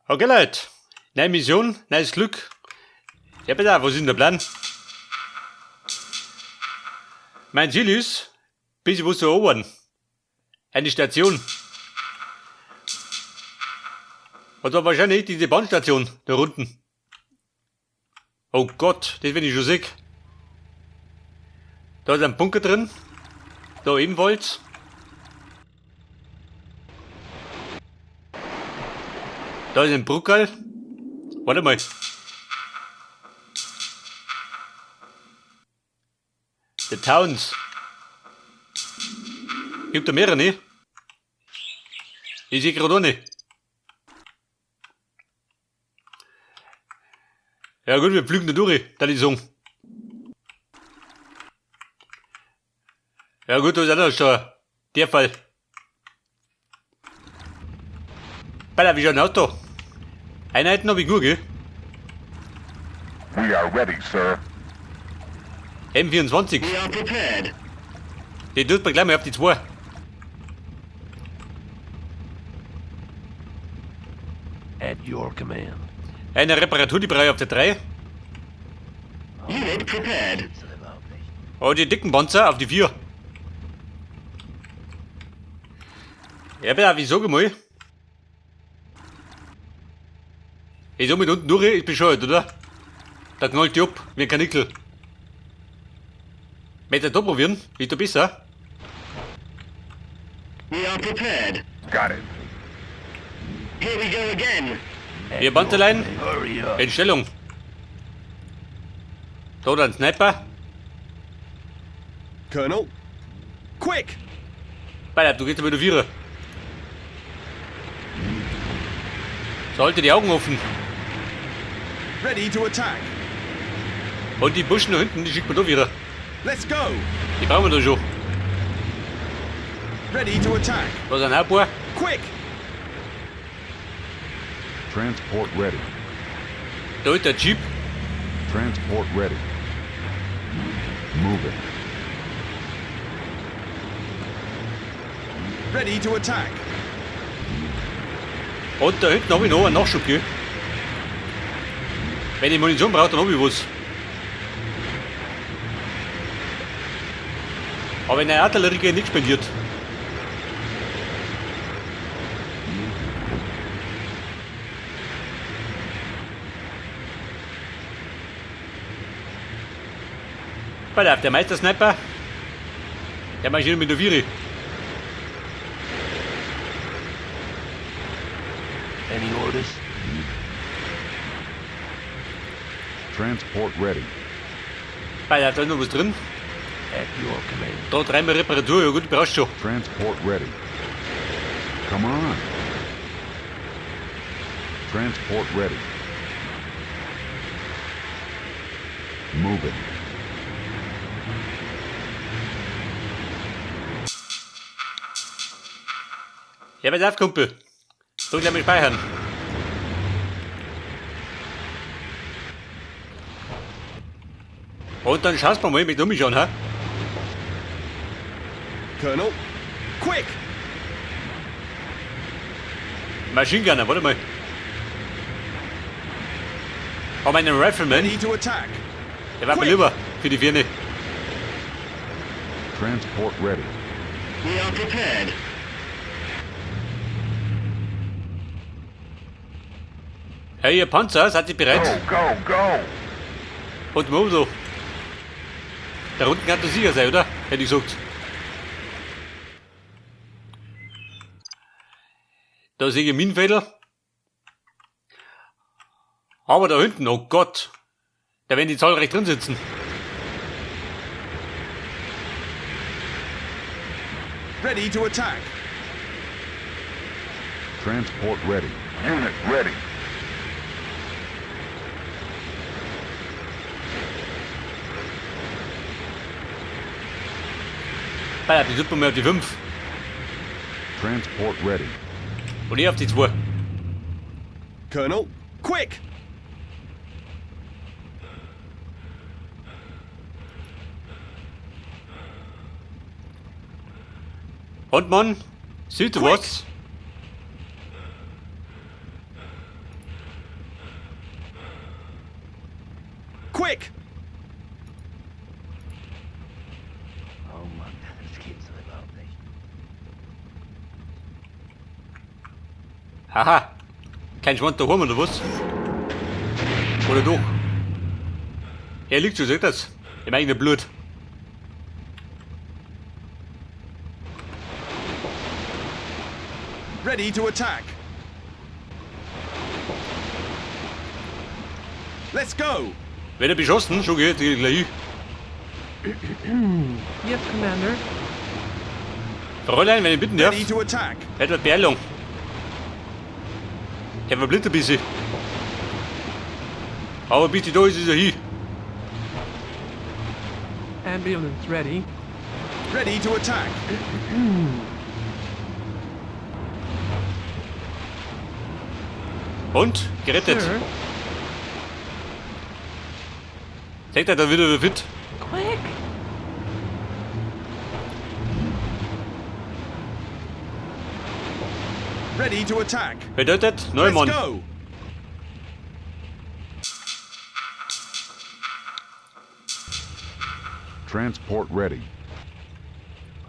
Okay Leute, neue Mission, neues Glück. Ja bitte, was ist denn der Plan? Mein Ziel ist, bis ich was zu erobern. Eine Station. Und da wahrscheinlich diese Bahnstation da unten. Oh Gott, das bin ich schon sick. Da ist ein Bunker drin. Da ebenfalls. Da ist ein Bruckerl. Warte mal. The Towns. Gibt da mehrere, ne? Ich sehe gerade eine. Ja gut, wir pflügen da durch, da die sagen. Ja gut, da ist auch noch schon der Fall. Alter, wie schaut denn aus da? Einheiten hab ich gut, gell? We are ready, sir. M24. We are prepared. Den tut man gleich mal auf die 2. At your command. Eine Reparatur, die brauche ich auf der 3. Unit prepared. Oh, die dicken Panzer auf die 4. Ja, aber wie sag ich mal? Ich so mit unten durch, ist bescheuert, oder? Da knallt die ab, wie ein Kanickel. Möchtest du da probieren? Ist da besser? We are prepared. Got it. Here we go again. Wir Panzerlein, Hurry up. in Stellung. Da ein Sniper. Colonel. Quick! Bleib, du gehst aber wieder 4. So, halte die Augen offen. Ready to attack. Und die Buschen da hinten, die schickt man da wieder. Let's go! Die brauchen wir da schon. Ready to attack. Da sind auch ein paar. Quick! Transport ready. Da ist der Jeep. Transport ready. Moving. Ready to attack. Und da hinten habe ich noch einen Nachschub, gell? Wenn ich Munition brauche, dann habe ich was. Aber in der Artillerie geht nichts spendiert. Pass auf, der Meistersniper, der marschiert mit der Viere. Any orders? Transport ready. Pass auf, da ist noch was drin. At your command. Da 3-mal Reparatur, ja gut, brauchst du schon. Transport ready. Come on. Transport ready. Moving. Ja, pass auf, Kumpel. So gleich mal speichern. Und dann schaust du mal mit umschauen, ha? Colonel. Quick! Maschinengunner, warte mal. Aber einen Rifleman, Ready to attack. der war mir lieber für die Vierne. Transport ready. We are prepared. Hey, ihr Panzer, seid ihr bereit? Go, go. Und wo so? Da unten kann der sicher sein, oder? Hätte ich gesagt. Da sehe ich Minenfelder. Aber da hinten, oh Gott. Da werden die zahlreich drin sitzen. Ready to attack. Transport ready. Unit ready. Alter, die sind mal auf die 5. Transport ready. Und ich auf die 2. Colonel. Quick! Und Mann, siehst du Quick. was? Quick! Oh Mann, das gibt's doch überhaupt nicht. Haha. Kein Schwand daheim oder was? Oder doch? Er liegt schon, sagt das. Im eigenen Blut. Ready to attack. Let's go! Wird er beschossen? Schon geht gleich. Yes, Commander. Fräulein, wenn ich bitten darf. Ready to attack. Etwas Beeilung. Der verblindet ein bisschen. Aber bitte da ist er hier. Ambulance ready. Ready to attack. Und? Gerettet. Sir, Sagt er da wieder fit? quick! Ready to attack. Bedeutet Let's Neumann. go! Transport ready.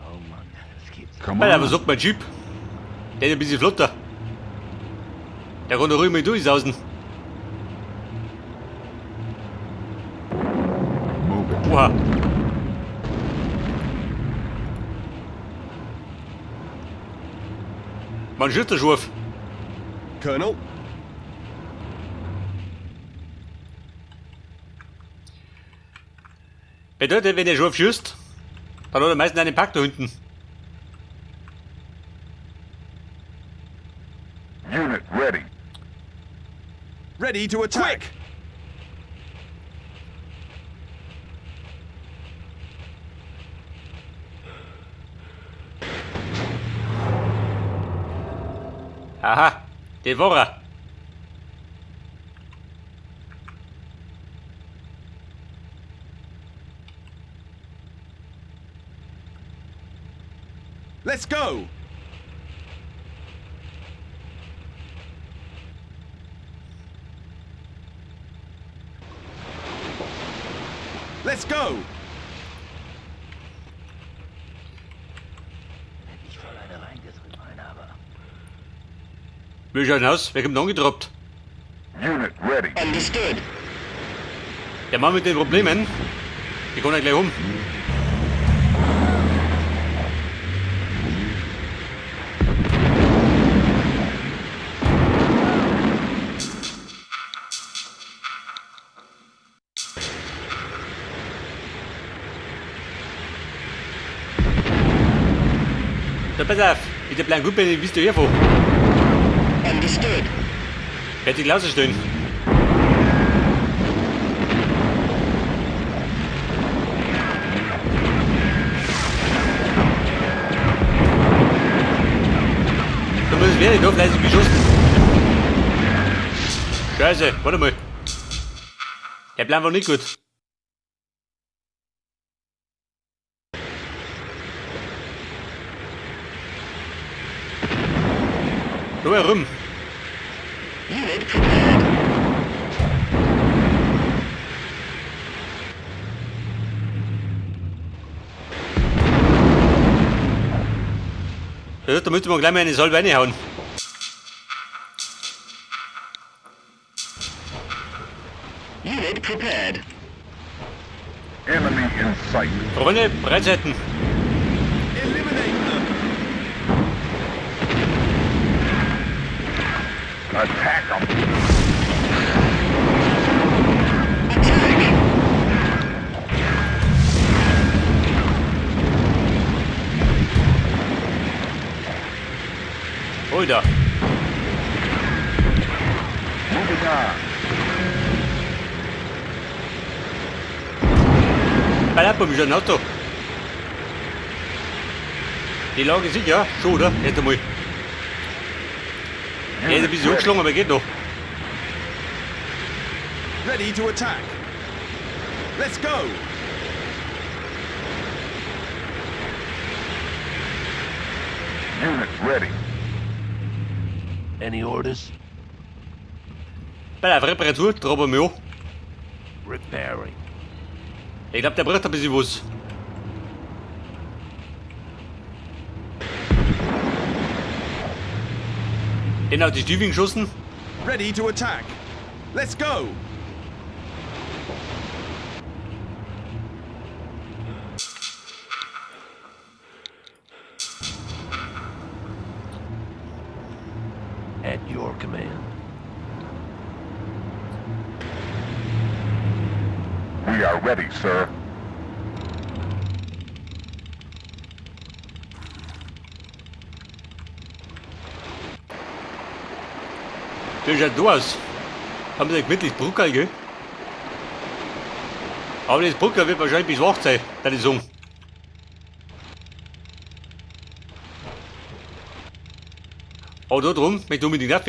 Oh Mann, das gibt's doch. Come Weil aber on. sagt mein Jeep. Der ist ein bisschen flotter. Der kann da ruhig mal durchsausen. Move it. Oha. Man schützt den Schurf. Colonel, Bedeutet, wenn der Schurf schießt, dann hat er meistens einen Pack da hinten. Unit ready. ready to attack. Quick! Aha, der war er. Let's go! Let's go! Hätte ich voll eine reingedrückt, mein aber. Wie schaut's aus? Wer kommt angetroppt? Unit ready. Understood. Der Mann mit den Problemen. Die kann er gleich um. So, pass auf. Mit der blauen Gruppe bist du hervor. Understood. Werd dich rausstellen. Du musst werden, da fleißig beschossen. Scheiße, warte mal. Der Plan war nicht gut. Da herum. Unit prepared. Ja, da müsste man gleich mal eine Salve reinhauen. Unit prepared. Enemy in sight. Freunde, Breitseiten. Eliminate them! Attack them. Attack. Hol da. Moving on. Bei ab, schon ein Auto. Die Lage ist sicher, schon, oder? Jetzt einmal. Er ist ein bisschen angeschlagen, aber geht noch. Ready to attack. Let's go! Unit ready. Any orders? Bei der Reparatur traben wir an. Repairing. Ich glaube, der braucht ein bisschen was. Den auf die Stiefel geschossen. Ready to attack. Let's go. At your command. We are ready, sir. Der schaut da aus. Haben sie gemütlich Bruckerl, gell? Aber das Bruckerl wird wahrscheinlich bis wach sein, würde ich sagen. Aber da drum möchte ich unbedingt rauf.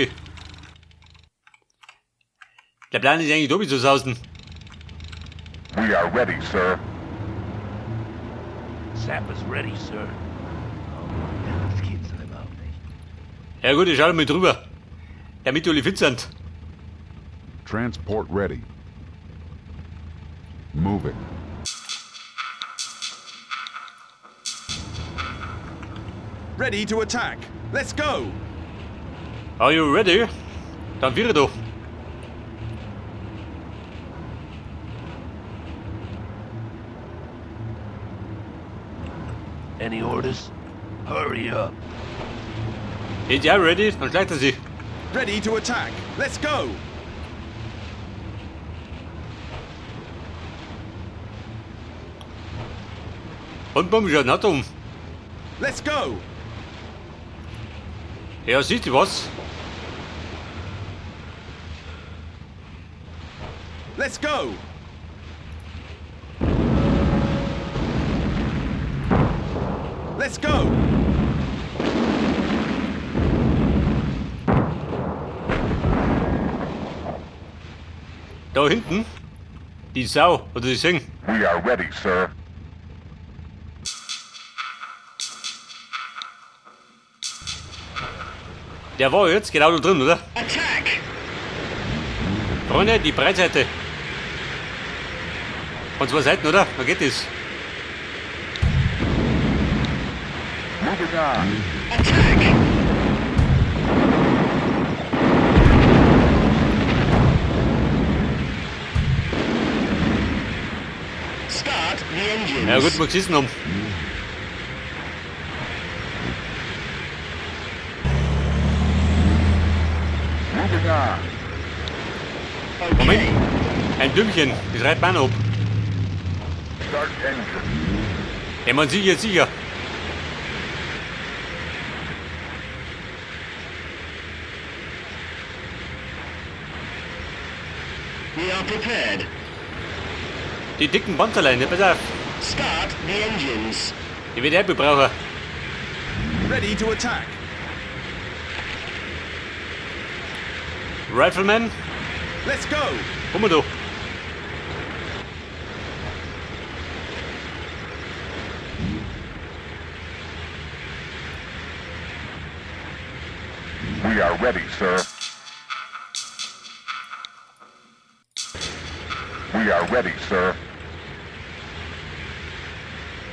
Der Plan ist eigentlich da bis zu sausen. We are ready, sir. Sapper's ready, sir. Oh Mann, das geht's doch überhaupt nicht. Ja gut, ich schau mal drüber. Damit alle fit sind. Transport ready. Moving. Ready to attack. Let's go. Are you ready? Dann wäre doch. Any orders? Hurry up. Ist ja ready? Dann schleicht er sich. Ready to attack. Let's go. Und beim schaut nicht um. Let's go. Ja, siehst du was? Let's go. Let's go. Da hinten. Die Sau, oder die Sing. We are ready, sir. Der war jetzt genau da drin, oder? Attack! Freunde, die Breitseite. Von zwei Seiten, oder? Da geht es. Moving on. Attack! Start the engines. Ja gut, wir geschissen haben. Moving on. Okay. Moment. Ein Dümmchen, das reibt man ab. Start engine. Ja, man sieht jetzt sicher. We are prepared. Die dicken Panzerleine, pass auf. Start the engines. Die wird er brauchen. Ready to attack. Rifleman, Let's go. komm mal da. We are ready, sir. We are ready, sir.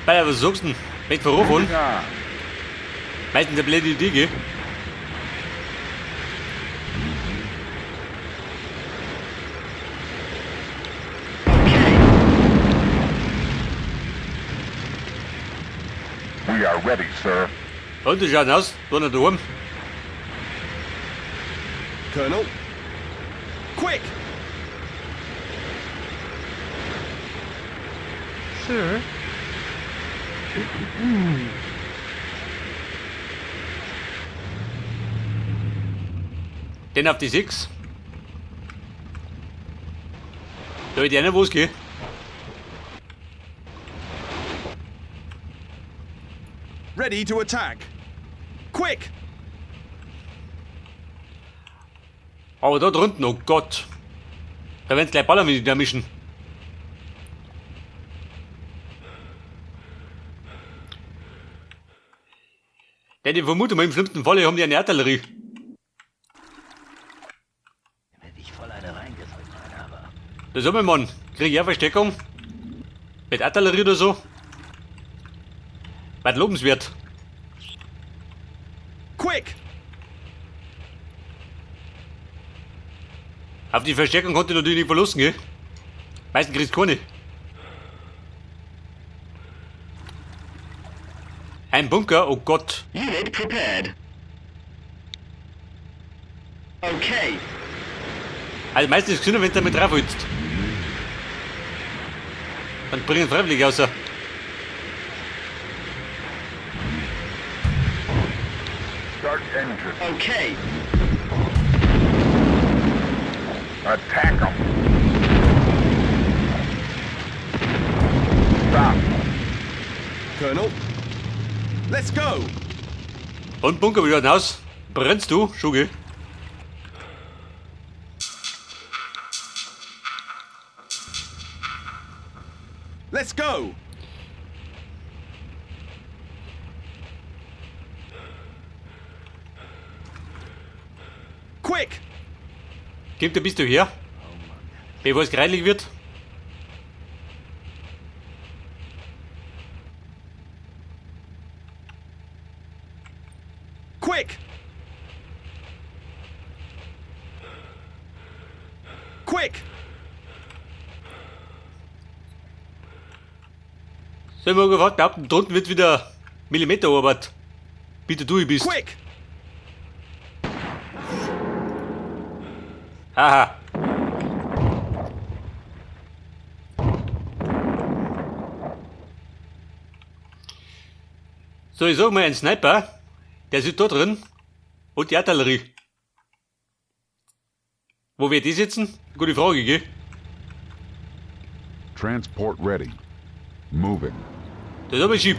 Bayer, was sagst du denn? Mit verrufen? Moving on. Meistens eine blöde Idee, gell? We are ready, sir. Und du schaut aus, da nicht daheim. Colonel. Quick. Sir, Den auf die 6. Da wird einer was gehen. Ready to attack. Quick. Aber da drunten, oh Gott. Da werden gleich Baller wieder mischen. Denn ich vermute mal, im schlimmsten Falle haben die eine Artillerie. Hätte ich voll eine reingedrückt, Mann, aber. Das haben wir, Mann. Krieg ich auch Verstärkung? Mit Artillerie oder so? Was lobenswert. Quick! Auf die Verstärkung konnte ich natürlich nicht verlassen, gell? Meistens kriegst du keine. Ein Bunker, oh Gott. Unit prepared. Okay. Also meistens ist es gesünder, wenn du damit drauf holst. Dann bringen freiwillig außer. Start engine. Okay. Attack them. Stop. Colonel, let's go! Und Bunker, wie schaut denn aus? Brennst du? Schon, gell? Let's go! Quick! Kim, da bist du her? Bevor es greilig wird? Quick! Quick! So, ich mal gefragt, behaupten, da unten wird wieder Millimeterarbeit. Bitte du, ich bist. Quick! Aha. So, ich sag mal, ein Sniper, der sitzt da drin und die Artillerie. Wo wird die sitzen? Gute Frage, gell? Transport ready. Moving. Das ist aber ein Schieb.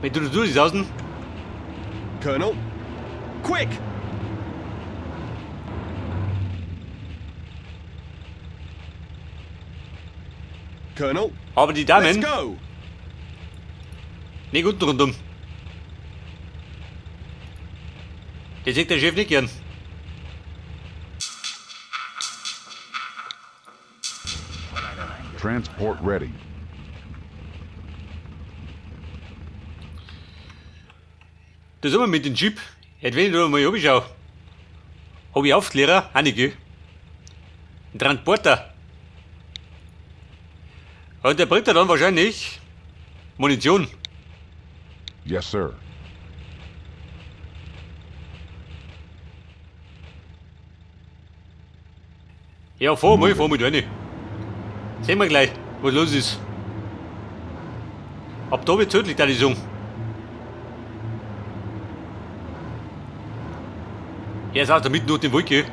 Wenn du das durch außen, Colonel, quick! Colonel, aber die let's Damen go! nicht unten rundum. Das sieht der Chef nicht gern. Transport ready. Da sind wir mit dem Jeep. Jetzt wenn ich da mal runterschaue. Hab ich Aufklärer? Auch nicht, gell? Ein Transporter. Und der bringt ja dann wahrscheinlich Munition. Yes, sir. Ja, fahr mal rein. Sehen wir gleich, was los ist. Ab da wird tödlich, da die Song. Er ist auch da mitten durch den Wald, gell?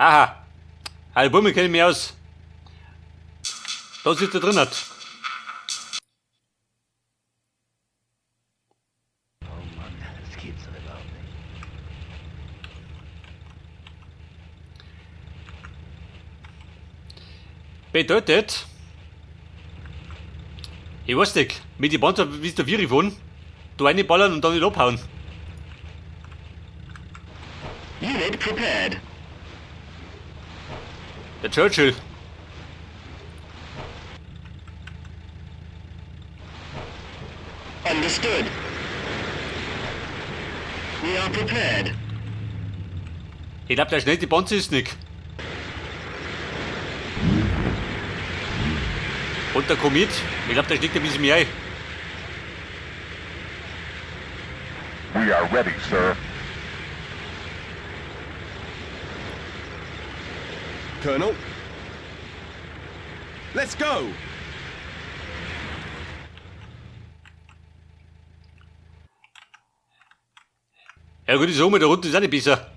Aha. Alle Bäume kennen mich aus. Da sitzt er drin hat. Oh Mann, das gibt's doch überhaupt nicht. Bedeutet, ich weiß nicht, mit den Panzer, wie es der Viri fahren, da reinballern und dann nicht abhauen. Unit prepared. Der Churchill. Understood. We are prepared. Ich glaub, der schnell die Panzer ist nicht. Und der Komet, ich glaub, der steckt ein bisschen mehr ein. We are ready, sir. Colonel, let's go! Ja gut, ich sag mal, der Runde ist auch nicht besser.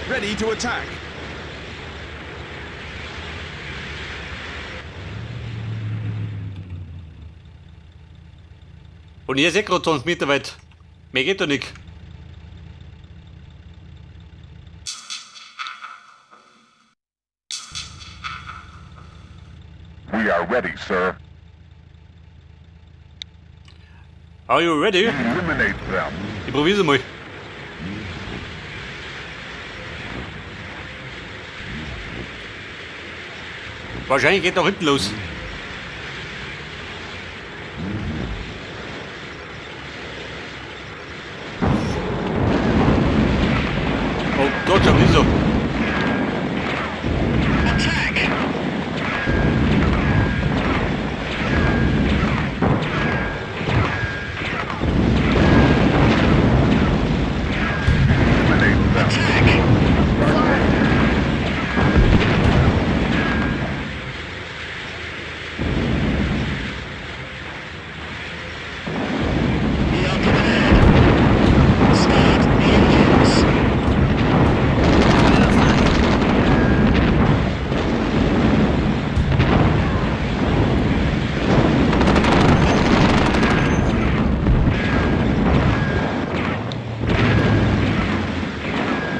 Ready to attack. Und ihr seid gerade 20 Meter weit. Mehr geht doch nicht. We are ready, sir. Are you ready? Eliminate them. Ich probier's mal. Wahrscheinlich geht da hinten los. Oh Gott, schon nicht so. Attack! Eliminate them. Attack! We are prepared. Start engines.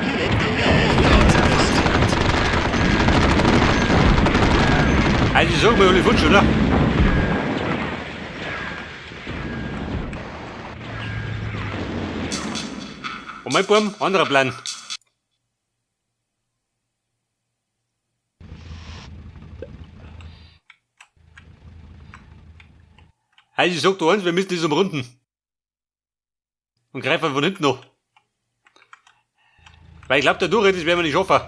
Unit prepared. Also sag mal, Oli Futsch, oder? Und mein Baum, anderer Plan. Also ich sag dir eins, wir müssen das umrunden. Und greifen von hinten noch. Weil ich glaube, der Durchritt, das werden wir nicht schaffen.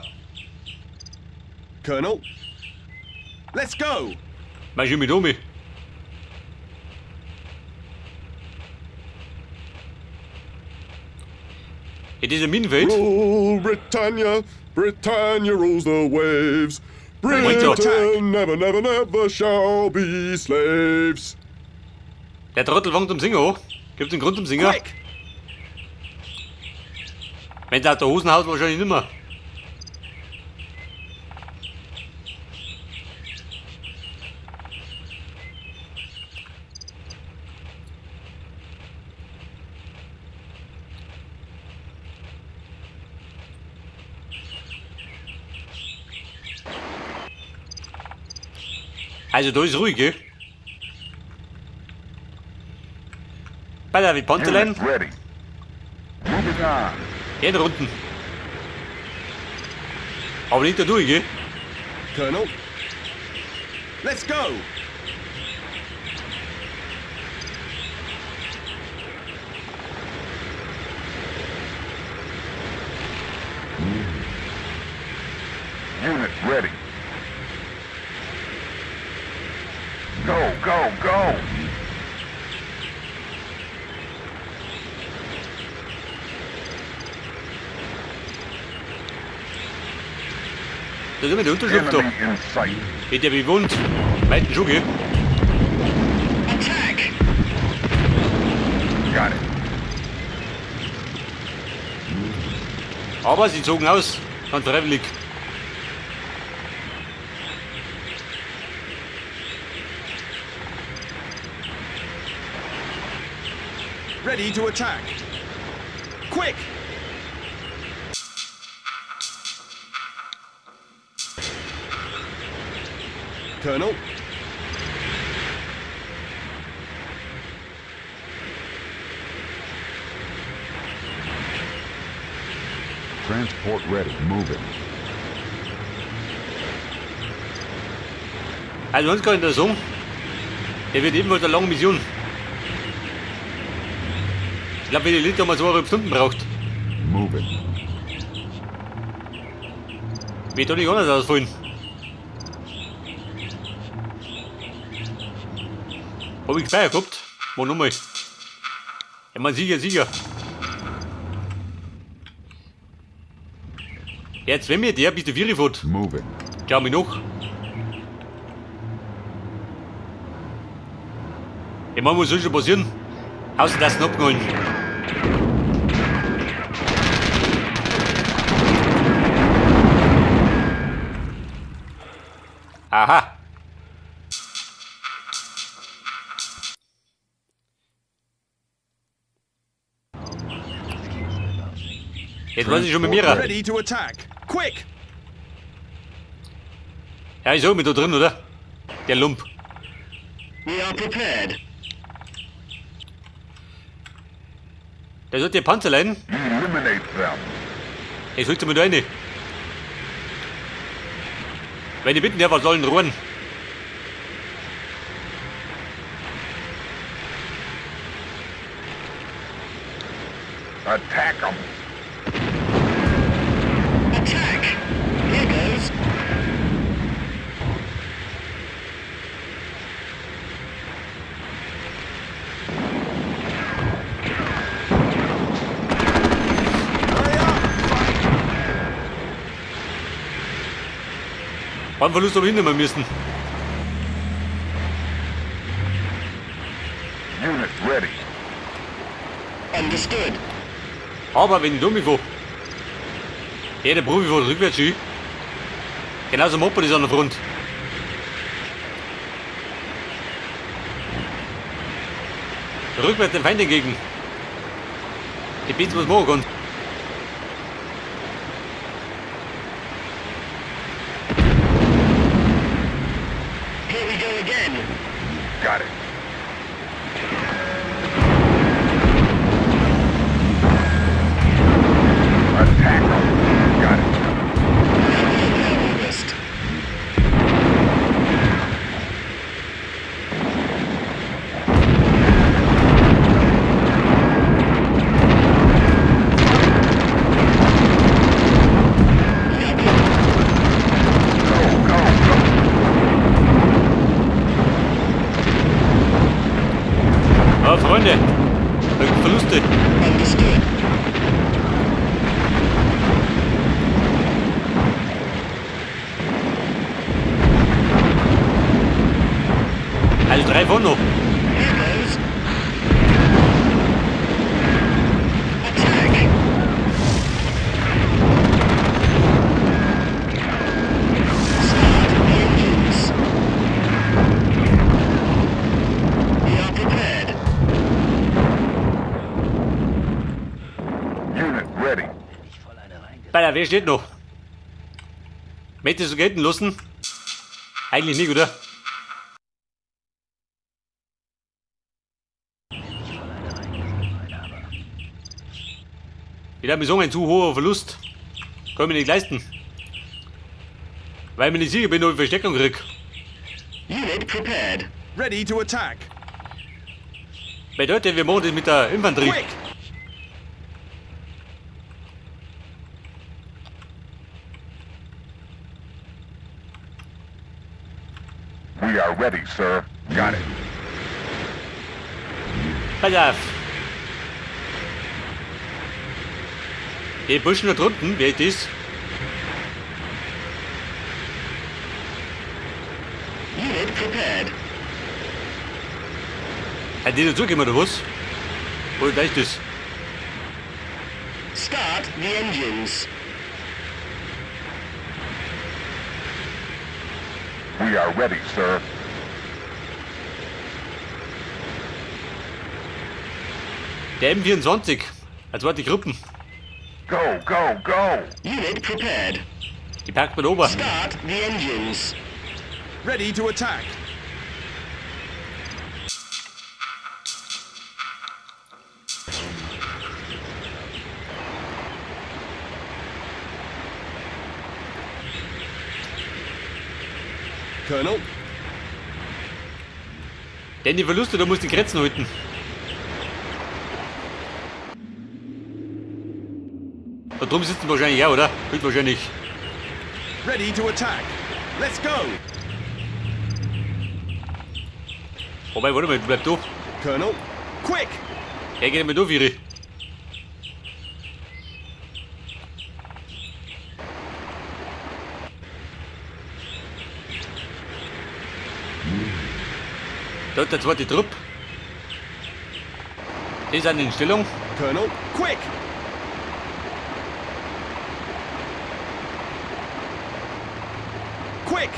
Colonel. Let's go. Mach ich mit Omi. It is a Minenfeld. Rule Britannia, Britannia rules the waves. Britain never, never, never shall be slaves. Der Trottel fängt zum Singen an. Gibt den Grund zum Singen. Quick. Wenn der auf der Hosen haut, wahrscheinlich nicht mehr. Also da ist ruhig, gell? Bei der Pontelein, Unit ready. Moving on. gehen Runden. Aber nicht da durch, gell? Colonel. Let's go. Unit ready. Go, go, go. Da sind wir der Unterschlupf da. Enemy in sight. Wird der bewohnt. Weiten Schuh, gell? Attack! Got it. Aber sie zogen aus. Ganz freiwillig. Ready to attack. Quick. Colonel. Transport ready. Moving. Also uns kann ich das um. Der wird ebenfalls eine lange Mission. Ich glaube, wenn die Liter mal 2,5 Stunden braucht. Moving. Wird doch nicht anders ausfallen. Hab ich Feier gehabt? Mal nochmal. Ja, man Sieger, Sieger. Jetzt, wenn mir der bis die 4 fährt, Moving. schau mich noch. Ich meine, was soll schon passieren? Außer das ihn abgeholt. Aha. Jetzt weiß ich schon mit mir. Ready to attack. Quick! Ja, ist auch mit da drin, oder? Der Lump. We are prepared. Der sollte der Panzer leiden. Eliminate them. Ich sollte mir da rein. Wenn die bitten, ja, was sollen ruhen? Attack them. Attack! Here goes. Wann Verlust aber hinnehmen müssen. Unit ready. Understood. Aber wenn ich dumm war, jeder Profi fährt rückwärts hin. Genauso Moped ist an der Front. Rückwärts den Feind entgegen. Ich bin's, was machen kann. Here we go again. Got it. Attack them. Got it. August. Go, go, go. Ja, Freunde. Da gibt's Verluste. Understood. Also 3 von noch. Here goes. Attack! Start the engines. We are prepared. Unit ready. Bei der, wer steht noch? Möchtest du so gelten lassen? Eigentlich nicht, oder? Ich habe mir so ein zu hoher Verlust. Kann ich mir nicht leisten. Weil ich mir nicht sicher bin, ob ich Verstärkung krieg. Unit prepared. Ready to attack. Bedeutet, wir machen das mit der Infanterie. Quick! We are ready, sir. Got it. Pass auf. Die Burschen da drunten, wer ist das? Unit prepared. Hat die dazugegeben oder was? Oder da ist das? Start the engines. We are ready, sir. Der M24. Also war die Gruppen. Go, go, go. Unit prepared. Die packt man ober. Start the engines. Ready to attack. Colonel, Denn die Verluste, da muss die Grenzen halten. Da drum sitzen wahrscheinlich ja, oder? Wird wahrscheinlich. ready to attack. Let's go. Wobei, warte mal, bleib da. Colonel, quick! Er geht mit da, Viri. Da ist der zweite Trupp. Die sind in Stellung. Colonel, quick! Quick!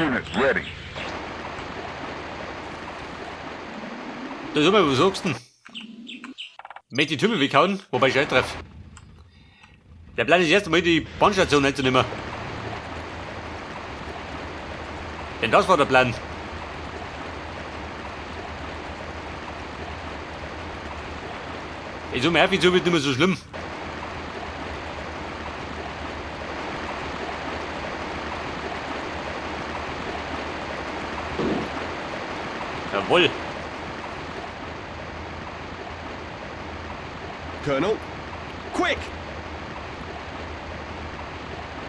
Unit ready. Da sind wir, was sagst du denn? Möchte die Türme weghauen, wobei ich halt treffe. Der Plan ist erst einmal die Bahnstation einzunehmen. Denn das war der Plan. Ich sag mir, wieso wird nicht mehr so schlimm. Jawohl. Colonel, quick!